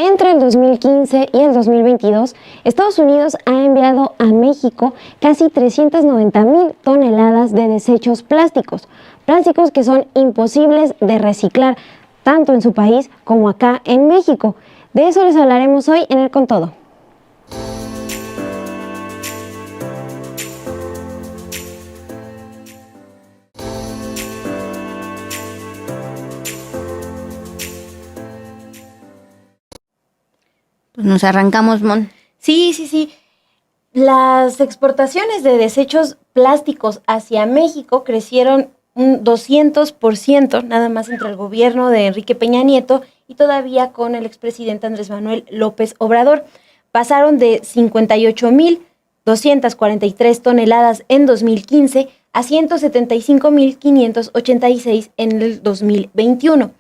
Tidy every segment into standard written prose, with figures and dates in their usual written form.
Entre el 2015 y el 2022, Estados Unidos ha enviado a México casi 390,000 toneladas de desechos plásticos que son imposibles de reciclar, tanto en su país como acá en México. De eso les hablaremos hoy en el Con Todo. Pues nos arrancamos, Mon. Sí. Las exportaciones de desechos plásticos hacia México crecieron un 200% nada más entre el gobierno de Enrique Peña Nieto y todavía con el expresidente Andrés Manuel López Obrador. Pasaron de 58,243 toneladas en 2015 a 175,586 en el 2021.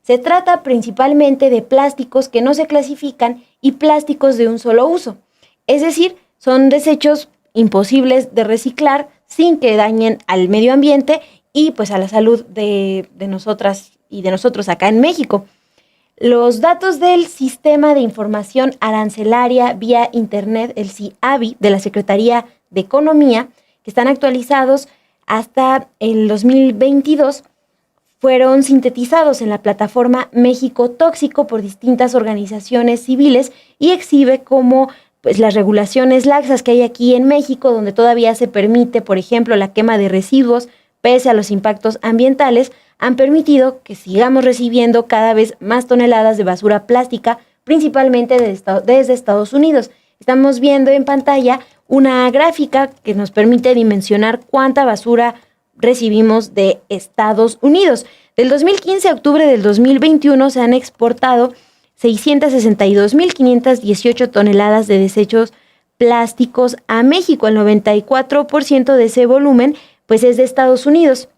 Se trata principalmente de plásticos que no se clasifican y plásticos de un solo uso. Es decir, son desechos imposibles de reciclar sin que dañen al medio ambiente y pues a la salud de nosotras y de nosotros acá en México. Los datos del Sistema de Información Arancelaria vía Internet, el SIABI, de la Secretaría de Economía, que están actualizados hasta el 2022, fueron sintetizados en la plataforma México Tóxico por distintas organizaciones civiles y exhibe cómo pues, las regulaciones laxas que hay aquí en México, donde todavía se permite, por ejemplo, la quema de residuos, pese a los impactos ambientales, han permitido que sigamos recibiendo cada vez más toneladas de basura plástica, principalmente desde Estados Unidos. Estamos viendo en pantalla una gráfica que nos permite dimensionar cuánta basura recibimos de Estados Unidos. Del 2015 a octubre del 2021 se han exportado 662,518 toneladas de desechos plásticos a México. El 94% de ese volumen pues es de Estados Unidos.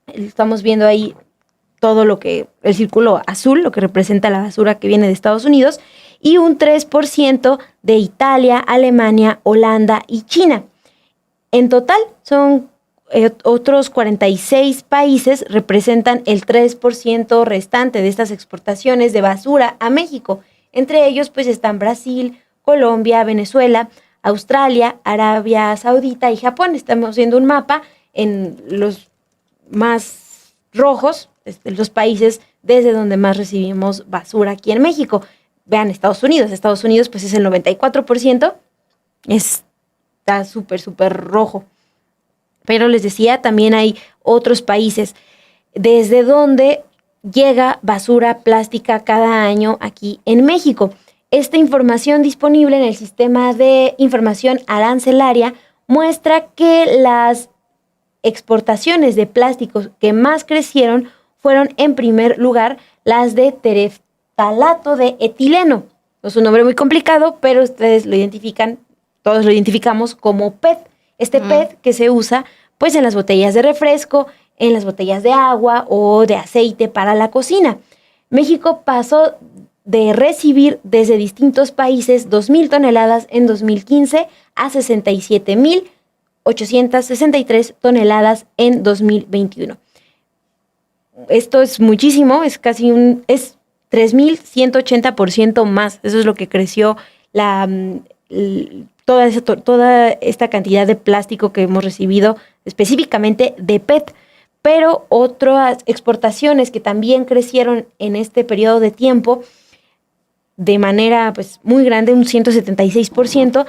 Estamos viendo ahí todo lo que, el círculo azul, lo que representa la basura que viene de Estados Unidos, y un 3% de Italia, Alemania, Holanda y China. En total son otros 46 países representan el 3% restante de estas exportaciones de basura a México. Entre ellos pues están Brasil, Colombia, Venezuela, Australia, Arabia Saudita y Japón. Estamos viendo un mapa en los más rojos, los países desde donde más recibimos basura aquí en México. Vean Estados Unidos pues es el 94%, está súper rojo. Pero les decía, también hay otros países desde donde llega basura plástica cada año aquí en México. Esta información disponible en el Sistema de Información Arancelaria muestra que las exportaciones de plásticos que más crecieron fueron en primer lugar las de tereftalato de etileno. Es un nombre muy complicado, pero ustedes lo identifican, todos lo identificamos como PET. Este PET que se usa pues en las botellas de refresco, en las botellas de agua o de aceite para la cocina. México pasó de recibir desde distintos países 2,000 toneladas en 2015 a 67,863 toneladas en 2021. Esto es muchísimo, es 3,180% más. Eso es lo que creció toda esta cantidad de plástico que hemos recibido, específicamente de PET. Pero otras exportaciones que también crecieron en este periodo de tiempo de manera pues, muy grande, un 176%,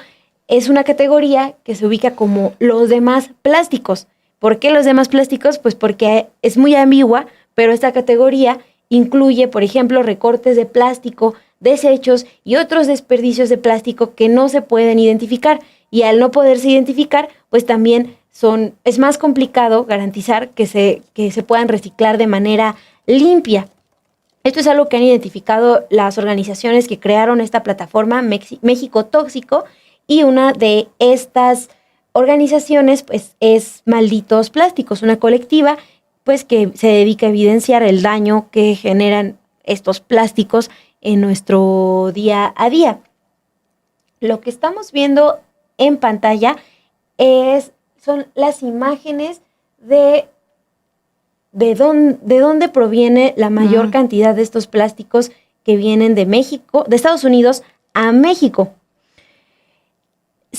es una categoría que se ubica como los demás plásticos. ¿Por qué los demás plásticos? Pues porque es muy ambigua, pero esta categoría incluye, por ejemplo, recortes de plástico, desechos y otros desperdicios de plástico que no se pueden identificar. Y al no poderse identificar, pues también es más complicado garantizar que se puedan reciclar de manera limpia. Esto es algo que han identificado las organizaciones que crearon esta plataforma México Tóxico, y una de estas organizaciones pues es Malditos Plásticos, una colectiva pues que se dedica a evidenciar el daño que generan estos plásticos en nuestro día a día. Lo que estamos viendo en pantalla son las imágenes de dónde proviene la mayor cantidad de estos plásticos que vienen de México, de Estados Unidos a México.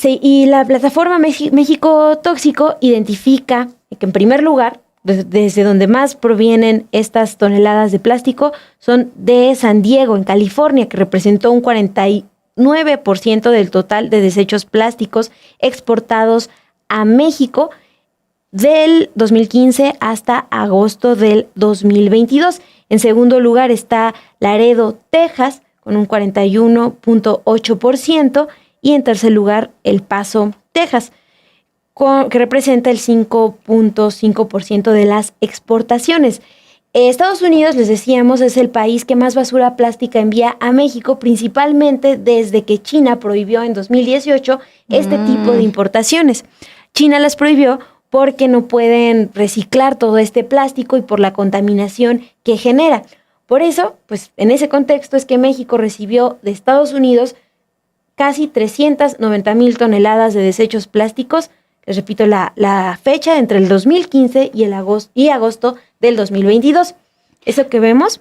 Y la plataforma México Tóxico identifica que en primer lugar, desde donde más provienen estas toneladas de plástico, son de San Diego, en California, que representó un 49% del total de desechos plásticos exportados a México del 2015 hasta agosto del 2022. En segundo lugar está Laredo, Texas, con un 41.8%, y en tercer lugar El Paso, Texas, que representa el 5.5% de las exportaciones. Estados Unidos, les decíamos, es el país que más basura plástica envía a México, principalmente desde que China prohibió en 2018 este tipo de importaciones. China las prohibió porque no pueden reciclar todo este plástico y por la contaminación que genera. Por eso, pues en ese contexto es que México recibió de Estados Unidos casi 390,000 toneladas de desechos plásticos. Les repito la fecha, entre el 2015 y agosto del 2022. Eso que vemos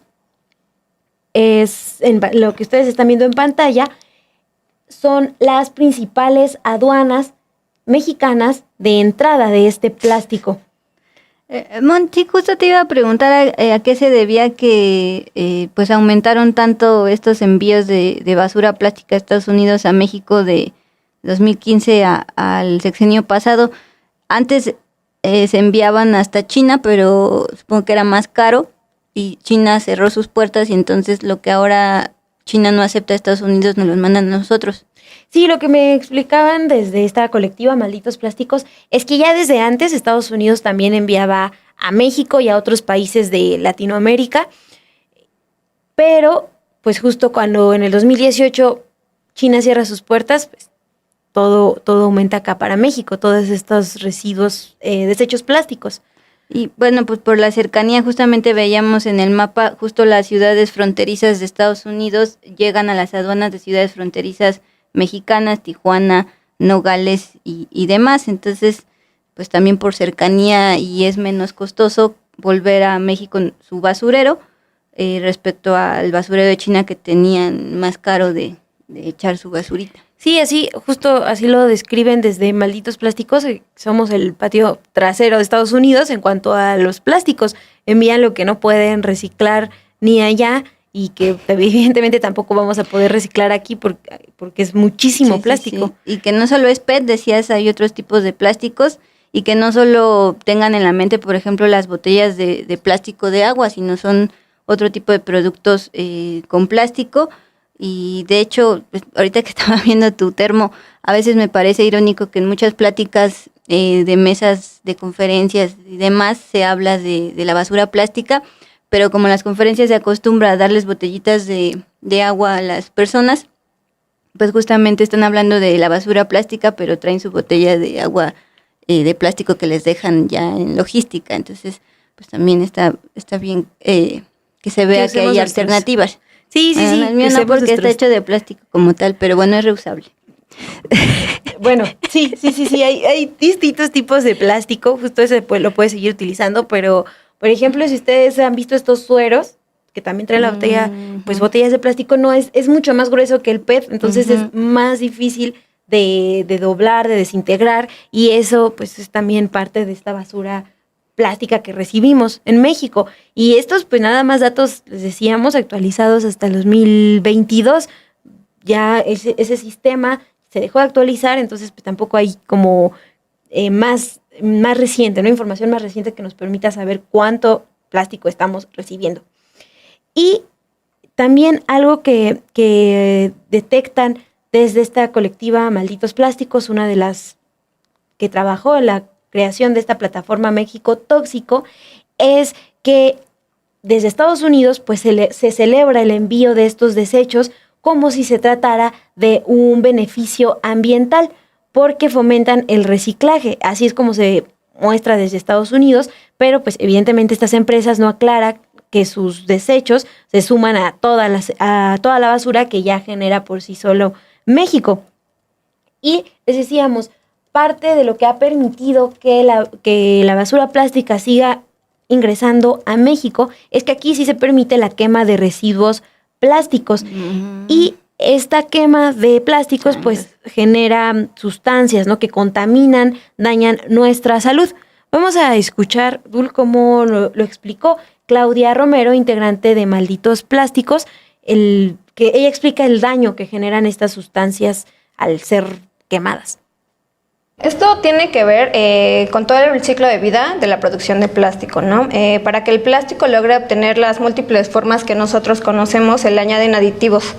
es lo que ustedes están viendo en pantalla, son las principales aduanas mexicanas de entrada de este plástico. Monty, justo te iba a preguntar a qué se debía que pues aumentaron tanto estos envíos de basura plástica a Estados Unidos a México de 2015 al sexenio pasado. Antes se enviaban hasta China, pero supongo que era más caro y China cerró sus puertas, y entonces lo que ahora China no acepta a Estados Unidos nos los mandan a nosotros. Sí, lo que me explicaban desde esta colectiva Malditos Plásticos es que ya desde antes Estados Unidos también enviaba a México y a otros países de Latinoamérica, pero pues justo cuando en el 2018 China cierra sus puertas, pues todo aumenta acá para México, todos estos residuos, desechos plásticos. Y bueno, pues por la cercanía justamente veíamos en el mapa justo las ciudades fronterizas de Estados Unidos llegan a las aduanas de ciudades fronterizas mexicanas, Tijuana, Nogales y demás. Entonces, pues también por cercanía y es menos costoso volver a México su basurero respecto al basurero de China, que tenían más caro de echar su basurita. Sí, justo así lo describen desde Malditos Plásticos. Somos el patio trasero de Estados Unidos en cuanto a los plásticos. Envían lo que no pueden reciclar ni allá y que evidentemente tampoco vamos a poder reciclar aquí porque es muchísimo plástico. Sí. Y que no solo es PET, decías, hay otros tipos de plásticos, y que no solo tengan en la mente, por ejemplo, las botellas de plástico de agua, sino son otro tipo de productos con plástico. Y de hecho, pues, ahorita que estaba viendo tu termo, a veces me parece irónico que en muchas pláticas de mesas de conferencias y demás se habla de la basura plástica, pero como en las conferencias se acostumbra a darles botellitas de agua a las personas, pues justamente están hablando de la basura plástica, pero traen su botella de agua de plástico que les dejan ya en logística. Entonces, pues también está bien que se vea que hay alternativas. Sí. El mío no, porque está hecho de plástico como tal, pero bueno, es reusable. Bueno, sí, hay distintos tipos de plástico, justo ese lo puedes seguir utilizando, pero, por ejemplo, si ustedes han visto estos sueros, que también traen la botella, pues botellas de plástico, no es mucho más grueso que el PET, entonces es más difícil de doblar, de desintegrar, y eso pues es también parte de esta basura plástica que recibimos en México. Y estos, pues nada más datos, les decíamos, actualizados hasta el 2022. Ya ese sistema se dejó de actualizar, entonces pues tampoco hay como más reciente, ¿no? Información más reciente que nos permita saber cuánto plástico estamos recibiendo. Y también algo que detectan desde esta colectiva Malditos Plásticos, una de las que trabajó en la creación de esta plataforma México Tóxico, es que desde Estados Unidos pues se celebra el envío de estos desechos como si se tratara de un beneficio ambiental, porque fomentan el reciclaje. Así es como se muestra desde Estados Unidos, pero pues evidentemente estas empresas no aclaran que sus desechos se suman a toda la basura que ya genera por sí solo México. Y les decíamos, parte de lo que ha permitido que la basura plástica siga ingresando a México es que aquí sí se permite la quema de residuos plásticos. Y esta quema de plásticos pues genera sustancias, ¿no?, que contaminan, dañan nuestra salud. Vamos a escuchar, Dul, cómo lo explicó Claudia Romero, integrante de Malditos Plásticos, que ella explica el daño que generan estas sustancias al ser quemadas. Esto tiene que ver con todo el ciclo de vida de la producción de plástico, ¿no? Para que el plástico logre obtener las múltiples formas que nosotros conocemos, se le añaden aditivos,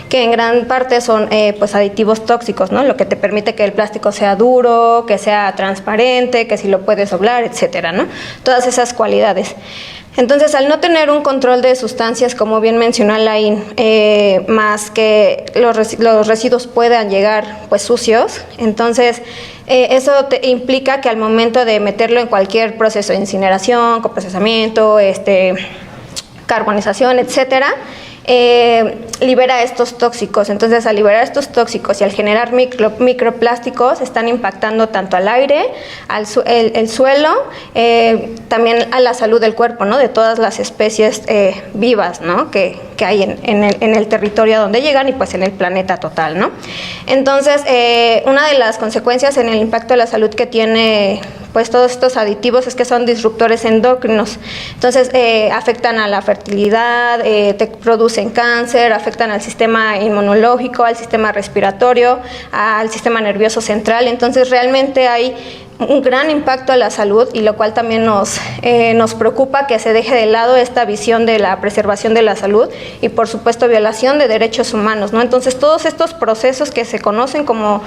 que en gran parte son pues aditivos tóxicos, ¿no? Lo que te permite que el plástico sea duro, que sea transparente, que si lo puedes doblar, etcétera, ¿no? Todas esas cualidades. Entonces, al no tener un control de sustancias, como bien mencionó Alain, más que los residuos puedan llegar pues sucios, entonces eso implica que al momento de meterlo en cualquier proceso de incineración, coprocesamiento, carbonización, etcétera, libera estos tóxicos. Entonces, al liberar estos tóxicos y al generar microplásticos, están impactando tanto al aire, el suelo, también a la salud del cuerpo, ¿no?, de todas las especies vivas, ¿no?, que hay en el territorio donde llegan y pues en el planeta total, ¿no? Entonces, una de las consecuencias en el impacto de la salud que tiene pues todos estos aditivos es que son disruptores endocrinos. Entonces, afectan a la fertilidad, te producen cáncer, afectan al sistema inmunológico, al sistema respiratorio, al sistema nervioso central. Entonces, realmente hay un gran impacto a la salud, y lo cual también nos preocupa que se deje de lado esta visión de la preservación de la salud y, por supuesto, violación de derechos humanos, ¿no? Entonces, todos estos procesos que se conocen como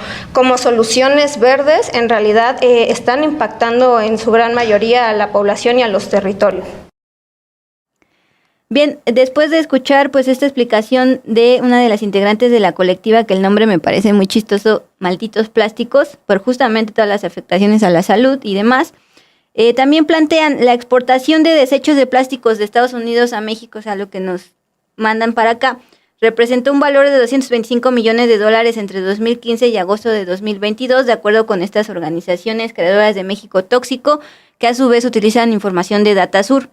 soluciones verdes, en realidad están impactando en su gran mayoría a la población y a los territorios. Bien, después de escuchar pues esta explicación de una de las integrantes de la colectiva, que el nombre me parece muy chistoso, Malditos Plásticos, por justamente todas las afectaciones a la salud y demás, también plantean la exportación de desechos de plásticos de Estados Unidos a México, o sea, lo que nos mandan para acá, representó un valor de $225 millones entre 2015 y agosto de 2022, de acuerdo con estas organizaciones creadoras de México Tóxico, que a su vez utilizan información de DataSur.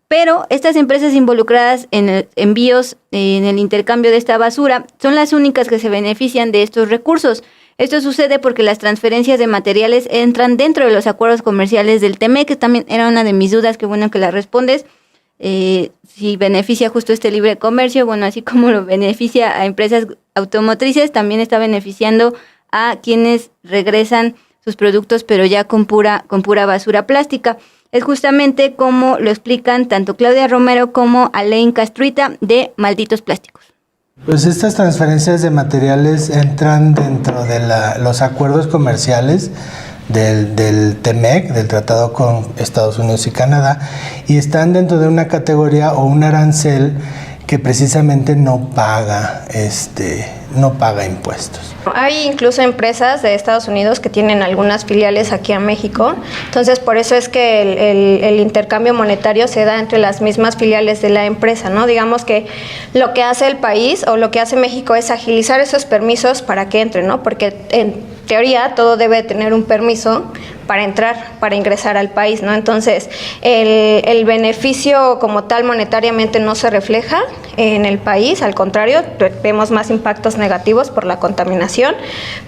Pero estas empresas involucradas en envíos, en el intercambio de esta basura, son las únicas que se benefician de estos recursos. Esto sucede porque las transferencias de materiales entran dentro de los acuerdos comerciales del TEMEC, que también era una de mis dudas, qué bueno que la respondes. Si beneficia justo este libre comercio, bueno, así como lo beneficia a empresas automotrices, también está beneficiando a quienes regresan sus productos, pero ya con pura basura plástica. Es justamente como lo explican tanto Claudia Romero como Alain Castruita de Malditos Plásticos. Pues estas transferencias de materiales entran dentro de los acuerdos comerciales del TEMEC, del Tratado con Estados Unidos y Canadá, y están dentro de una categoría o un arancel que precisamente no paga impuestos. Hay incluso empresas de Estados Unidos que tienen algunas filiales aquí en México, entonces por eso es que el intercambio monetario se da entre las mismas filiales de la empresa, ¿no? Digamos que lo que hace el país o lo que hace México es agilizar esos permisos para que entren, ¿no? Porque en teoría todo debe tener un permiso para entrar, para ingresar al país, ¿no? Entonces, el beneficio como tal monetariamente no se refleja en el país, al contrario, vemos más impactos negativos por la contaminación,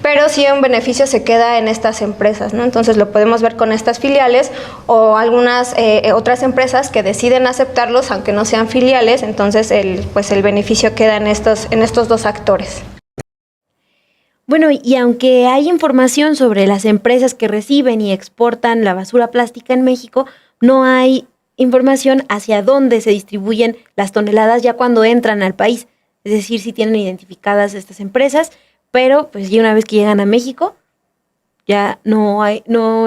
pero sí un beneficio se queda en estas empresas, ¿no? Entonces, lo podemos ver con estas filiales o algunas otras empresas que deciden aceptarlos, aunque no sean filiales, entonces el beneficio queda en estos dos actores. Bueno, y aunque hay información sobre las empresas que reciben y exportan la basura plástica en México, no hay información hacia dónde se distribuyen las toneladas ya cuando entran al país. Es decir, si tienen identificadas estas empresas, pero pues ya una vez que llegan a México, ya no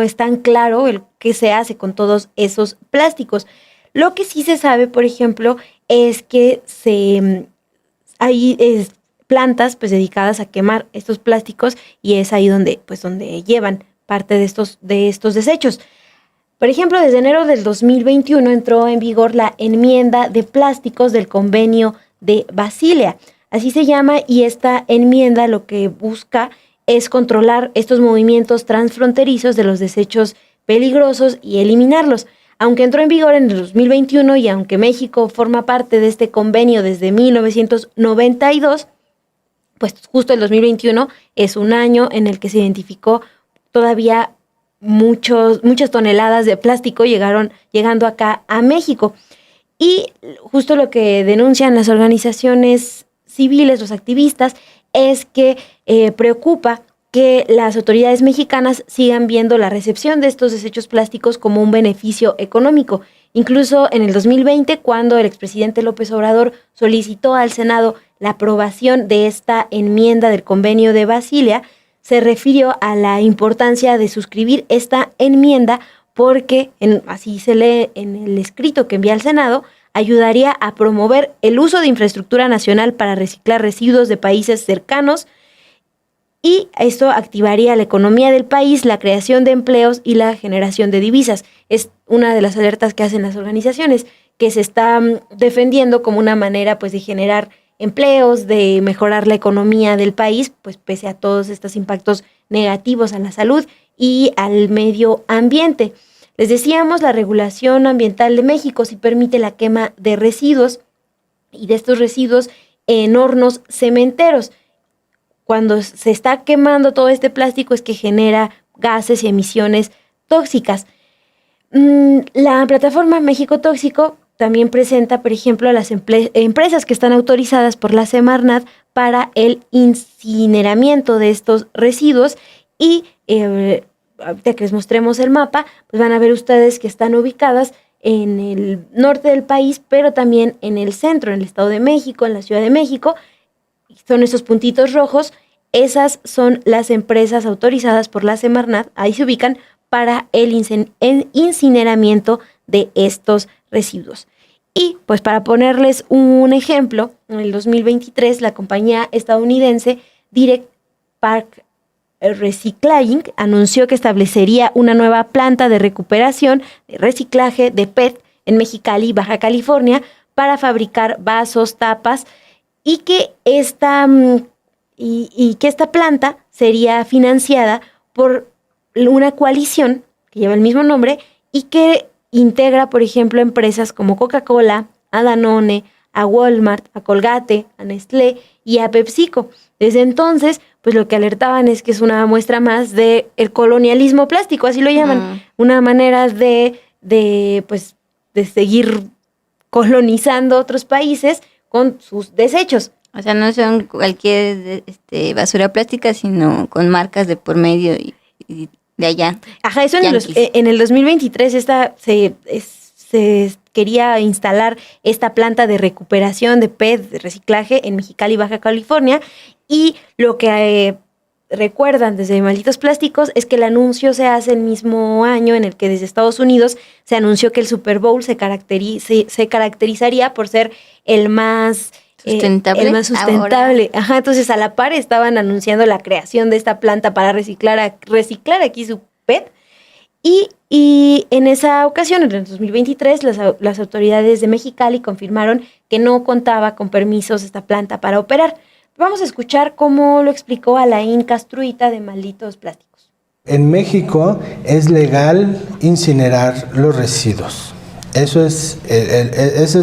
es tan claro el qué se hace con todos esos plásticos. Lo que sí se sabe, por ejemplo, es que hay plantas pues dedicadas a quemar estos plásticos y es ahí donde llevan parte de estos desechos. Por ejemplo, desde enero del 2021 entró en vigor la enmienda de plásticos del Convenio de Basilea. Así se llama, y esta enmienda lo que busca es controlar estos movimientos transfronterizos de los desechos peligrosos y eliminarlos. Aunque entró en vigor en el 2021 y aunque México forma parte de este convenio desde 1992, pues justo el 2021 es un año en el que se identificó todavía muchas toneladas de plástico llegando acá a México. Y justo lo que denuncian las organizaciones civiles, los activistas, es que preocupa que las autoridades mexicanas sigan viendo la recepción de estos desechos plásticos como un beneficio económico. Incluso en el 2020, cuando el expresidente López Obrador solicitó al Senado la aprobación de esta enmienda del Convenio de Basilea, se refirió a la importancia de suscribir esta enmienda porque, así se lee en el escrito que envía al Senado, ayudaría a promover el uso de infraestructura nacional para reciclar residuos de países cercanos, y esto activaría la economía del país, la creación de empleos y la generación de divisas. Es una de las alertas que hacen las organizaciones, que se está defendiendo como una manera pues de generar empleos, de mejorar la economía del país, pues pese a todos estos impactos negativos a la salud y al medio ambiente. Les decíamos, la regulación ambiental de México sí permite la quema de residuos y de estos residuos en hornos cementeros. Cuando se está quemando todo este plástico es que genera gases y emisiones tóxicas. La plataforma México Tóxico también presenta, por ejemplo, a las empresas que están autorizadas por la Semarnat para el incineramiento de estos residuos y ahorita que les mostremos el mapa, pues van a ver ustedes que están ubicadas en el norte del país, pero también en el centro, en el Estado de México, en la Ciudad de México. Son esos puntitos rojos, esas son las empresas autorizadas por la Semarnat, ahí se ubican para el incineramiento de estos residuos. Y pues para ponerles un ejemplo, en el 2023 la compañía estadounidense Direct Park Recycling anunció que establecería una nueva planta de recuperación de reciclaje de PET en Mexicali, Baja California, para fabricar vasos, tapas, y que esta planta sería financiada por una coalición que lleva el mismo nombre y que integra, por ejemplo, empresas como Coca-Cola, a Danone, a Walmart, a Colgate, a Nestlé y a PepsiCo. Desde entonces, pues lo que alertaban es que es una muestra más de el colonialismo plástico, así lo llaman, una manera de seguir colonizando otros países con sus desechos. O sea, no son cualquier basura plástica, sino con marcas de por medio y de allá. Ajá, eso en el 2023 se quería instalar esta planta de recuperación de PET, de reciclaje en Mexicali, Baja California, y lo que recuerdan desde Malditos Plásticos es que el anuncio se hace el mismo año en el que desde Estados Unidos se anunció que el Super Bowl se caracterizaría por ser el más sustentable. El más sustentable. Ahora. Ajá, entonces a la par estaban anunciando la creación de esta planta para reciclar aquí su PET. Y en esa ocasión, en el 2023, las autoridades de Mexicali confirmaron que no contaba con permisos esta planta para operar. Vamos a escuchar cómo lo explicó Alain Castruita de Malditos Plásticos. En México es legal incinerar los residuos. Ese es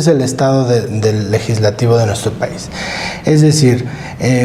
el estado del legislativo de nuestro país. Es decir,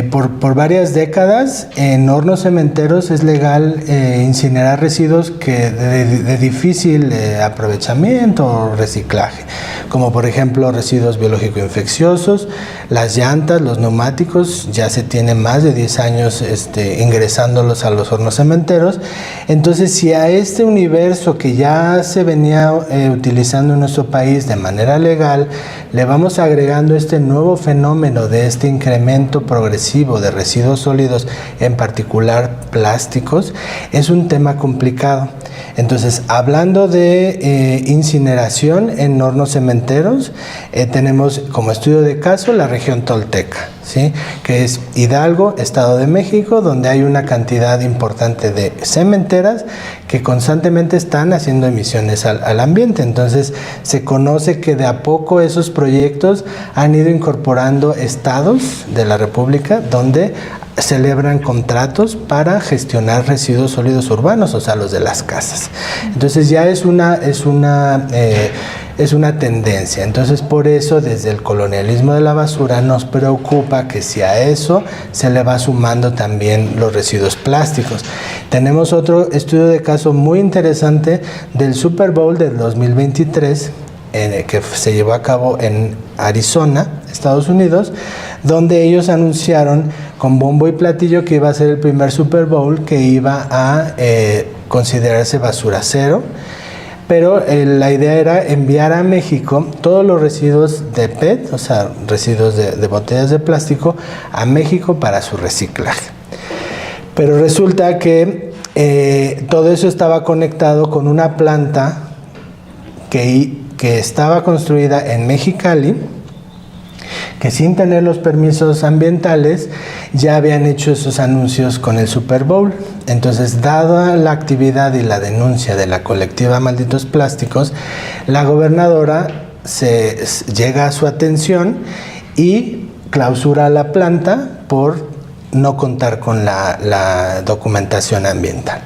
por varias décadas en hornos cementeros es legal incinerar residuos de difícil aprovechamiento o reciclaje, como por ejemplo residuos biológico-infecciosos, las llantas, los neumáticos. Ya se tiene más de 10 años ingresándolos a los hornos cementeros. Entonces, si a este universo que ya se venía utilizando en nuestro país de manera legal, le vamos agregando este nuevo fenómeno de este incremento progresivo de residuos sólidos, en particular plásticos, es un tema complicado. Entonces, hablando de incineración en hornos cementeros, tenemos como estudio de caso la región tolteca. ¿sí? Que es Hidalgo, Estado de México, donde hay una cantidad importante de cementeras que constantemente están haciendo emisiones al ambiente. Entonces se conoce que de a poco esos proyectos han ido incorporando estados de la República donde celebran contratos para gestionar residuos sólidos urbanos, o sea, los de las casas. Entonces ya es una tendencia. Entonces, por eso, desde el colonialismo de la basura nos preocupa que si a eso se le va sumando también los residuos plásticos. Tenemos otro estudio de caso muy interesante del Super Bowl del 2023, que se llevó a cabo en Arizona, Estados Unidos, donde ellos anunciaron con bombo y platillo que iba a ser el primer Super Bowl que iba a considerarse basura cero. Pero la idea era enviar a México todos los residuos de PET, o sea, residuos de botellas de plástico, a México para su reciclaje. Pero resulta que todo eso estaba conectado con una planta que estaba construida en Mexicali, que sin tener los permisos ambientales ya habían hecho esos anuncios con el Super Bowl. Entonces, dada la actividad y la denuncia de la colectiva Malditos Plásticos, la gobernadora llega a su atención y clausura la planta por no contar con la documentación ambiental.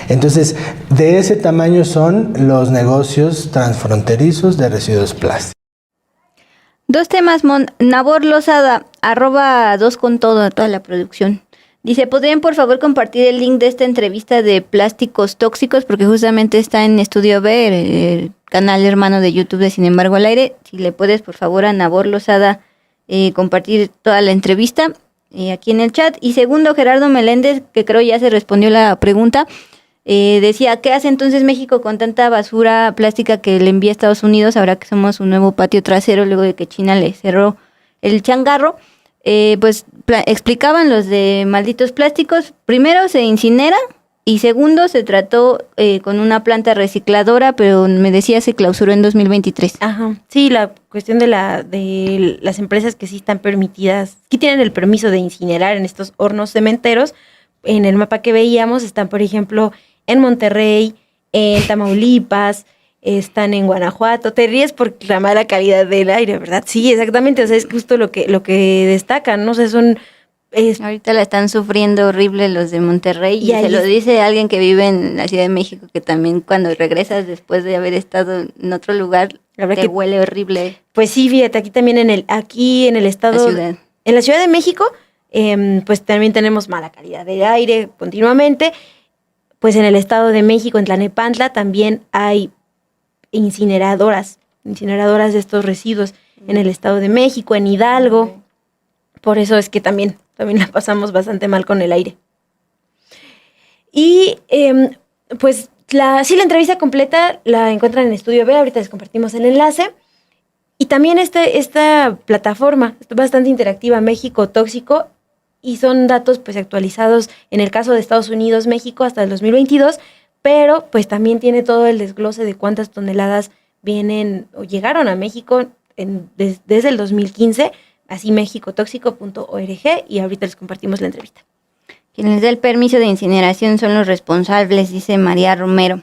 Entonces, de ese tamaño son los negocios transfronterizos de residuos plásticos. 2 temas, Nabor Lozada, @2 con todo, toda la producción. Dice, ¿podrían por favor compartir el link de esta entrevista de plásticos tóxicos? Porque justamente está en Estudio B, el canal hermano de YouTube de Sin embargo al aire. Si le puedes, por favor, a Nabor Lozada compartir toda la entrevista aquí en el chat. Y segundo, Gerardo Meléndez, que creo ya se respondió la pregunta, decía, ¿qué hace entonces México con tanta basura plástica que le envía a Estados Unidos ahora que somos un nuevo patio trasero luego de que China le cerró el changarro? Explicaban los de Malditos Plásticos, primero se incinera y segundo se trató con una planta recicladora, pero me decía se clausuró en 2023. Ajá, sí, la cuestión de las empresas que sí están permitidas, que tienen el permiso de incinerar en estos hornos cementeros, en el mapa que veíamos están, por ejemplo, en Monterrey, en Tamaulipas, están en Guanajuato. Te ríes por la mala calidad del aire, ¿verdad? Sí, exactamente, o sea, es justo lo que destacan, ¿no? O sea, ahorita la están sufriendo horrible los de Monterrey y se lo dice alguien que vive en la Ciudad de México, que también cuando regresas después de haber estado en otro lugar te huele horrible. Pues sí, fíjate, aquí también en el estado, en la Ciudad de México, pues también tenemos mala calidad del aire continuamente. Pues en el Estado de México, en Tlalnepantla, también hay incineradoras de estos residuos en el Estado de México, en Hidalgo. Por eso es que también la pasamos bastante mal con el aire. Y pues la entrevista completa la encuentran en Estudio B, ahorita les compartimos el enlace. Y también esta plataforma es bastante interactiva, México Tóxico, y son datos pues actualizados en el caso de Estados Unidos, México hasta el 2022, pero pues también tiene todo el desglose de cuántas toneladas vienen o llegaron a México desde el 2015, así mexicotóxico.org, y ahorita les compartimos la entrevista. Quienes da el permiso de incineración son los responsables, dice María Romero.